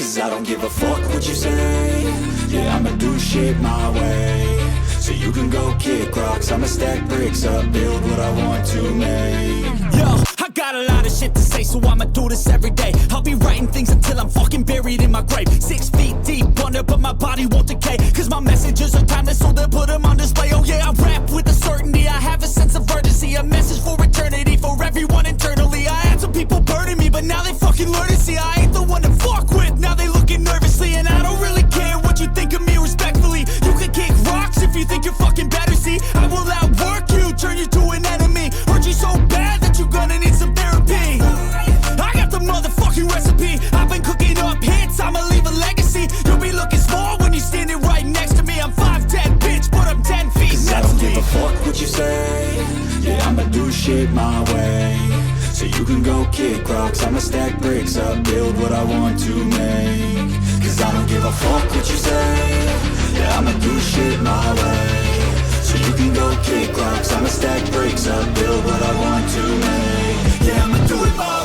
Cause I don't give a fuck what you say. Yeah, I'ma do shit my way. So you can go kick rocks, I'ma stack bricks up, build what I want to make. Yo, I got a lot of shit to say, so I'ma do this every day. I'll be writing things until I'm fucking buried in my grave. 6 feet deep under, but my body won't decay. Cause my messages are timeless, so they'll put them on display. Oh yeah, I rap with a certainty, I have a sense of urgency. A message for eternity, for everyone internally. I had some people burning me, but now they fucking learn to see I ain't the one to fuck with, now they looking nervously. And I don't really care what you think of me, respectfully. You can kick rocks if you think you're fucking better, see. I will outwork you, turn you to an enemy. Hurt you so bad that you're gonna need some therapy. I got the motherfucking recipe. I've been cooking up hits, I'ma leave a legacy. You'll be looking small when you're standing right next to me. I'm 5'10", bitch, but I'm 10 feet Cause next I don't to me. give a fuck what you say. Yeah, I'ma do shit my way. So you can go kick rocks, I'ma stack bricks up, build what I want to make. Cause I don't give a fuck what you say. Yeah, I'ma do shit my way. So you can go kick rocks, I'ma stack bricks up, build what I want to make. Yeah, I'ma do it my way.